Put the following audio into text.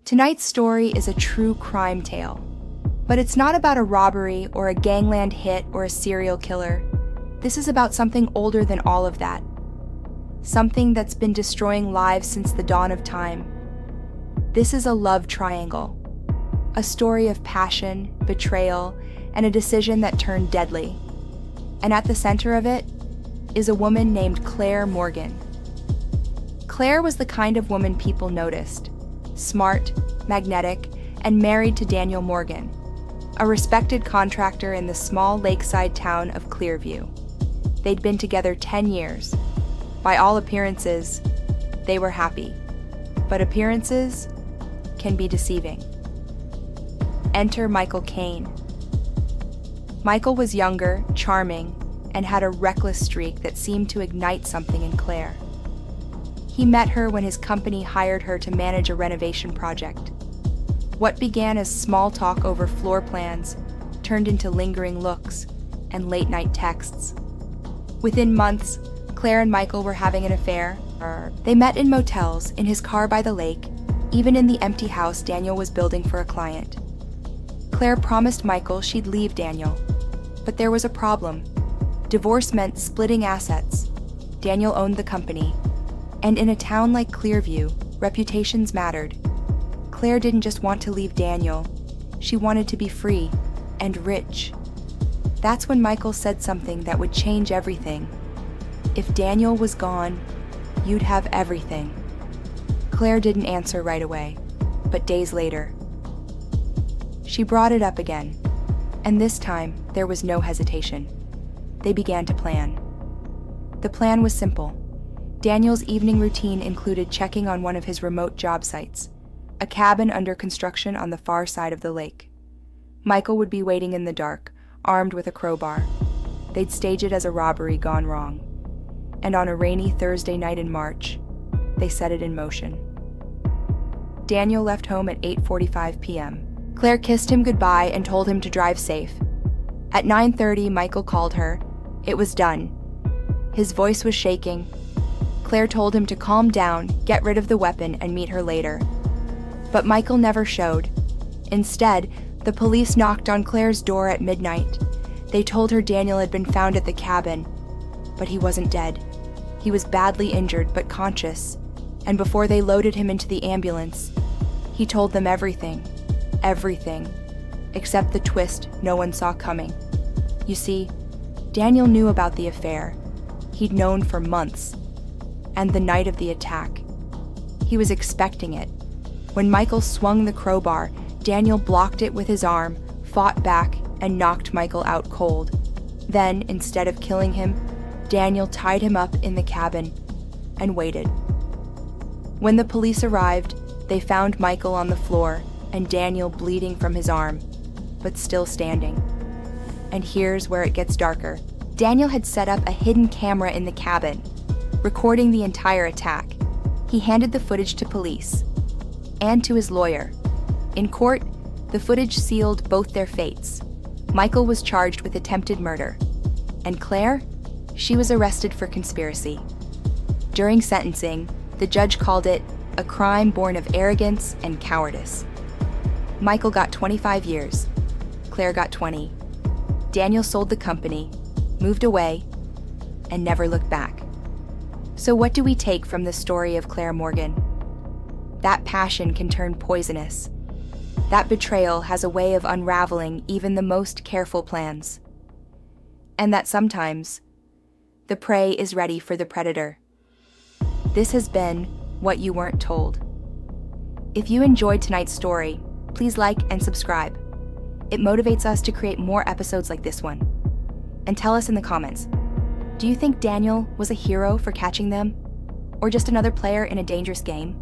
Tonight's story is a true crime tale, but it's not about a robbery or a gangland hit or a serial killer. This is about something older than all of that. Something that's been destroying lives since the dawn of time. This is a love triangle. A story of passion, betrayal, and a decision that turned deadly. And at the center of it is a woman named Claire Morgan. Claire was the kind of woman people noticed. Smart, magnetic, and married to Daniel Morgan, a respected contractor in the small lakeside town of Clearview. They'd been together 10 years. By all appearances, they were happy. But appearances can be deceiving. Enter Michael Kane. Michael was younger, charming, and had a reckless streak that seemed to ignite something in Claire. He met her when his company hired her to manage a renovation project. What began as small talk over floor plans turned into lingering looks and late-night texts. Within months, Claire and Michael were having an affair. They met in motels, in his car by the lake, even in the empty house Daniel was building for a client. Claire promised Michael she'd leave Daniel, but there was a problem. Divorce meant splitting assets. Daniel owned the company, and in a town like Clearview, reputations mattered. Claire didn't just want to leave Daniel, she wanted to be free and rich. That's when Michael said something that would change everything. If Daniel was gone, you'd have everything. Claire didn't answer right away, but days later. She brought it up again, and this time there was no hesitation. They began to plan. The plan was simple. Daniel's evening routine included checking on one of his remote job sites, a cabin under construction on the far side of the lake. Michael would be waiting in the dark, armed with a crowbar. They'd stage it as a robbery gone wrong. And on a rainy Thursday night in March, they set it in motion. Daniel left home at 8:45 p.m. Claire kissed him goodbye and told him to drive safe. At 9:30, Michael called her. It was done. His voice was shaking. Claire told him to calm down, get rid of the weapon, and meet her later. But Michael never showed. Instead, the police knocked on Claire's door at midnight. They told her Daniel had been found at the cabin, but he wasn't dead. He was badly injured but conscious, and before they loaded him into the ambulance, he told them everything, except the twist no one saw coming. You see, Daniel knew about the affair. He'd known for months. And the night of the attack, he was expecting it. When Michael swung the crowbar, Daniel blocked it with his arm, fought back, and knocked Michael out cold. Then, instead of killing him, Daniel tied him up in the cabin and waited. When the police arrived, they found Michael on the floor and Daniel bleeding from his arm, but still standing. And here's where it gets darker. Daniel had set up a hidden camera in the cabin, recording the entire attack. He handed the footage to police and to his lawyer. In court, the footage sealed both their fates. Michael was charged with attempted murder, and Claire, she was arrested for conspiracy. During sentencing, the judge called it a crime born of arrogance and cowardice. Michael got 25 years. Claire got 20. Daniel sold the company, moved away, and never looked back. So what do we take from the story of Claire Morgan? That passion can turn poisonous. That betrayal has a way of unraveling even the most careful plans. And that sometimes, the prey is ready for the predator. This has been What You Weren't Told. If you enjoyed tonight's story, please like and subscribe. It motivates us to create more episodes like this one. And tell us in the comments, do you think Daniel was a hero for catching them? Or just another player in a dangerous game?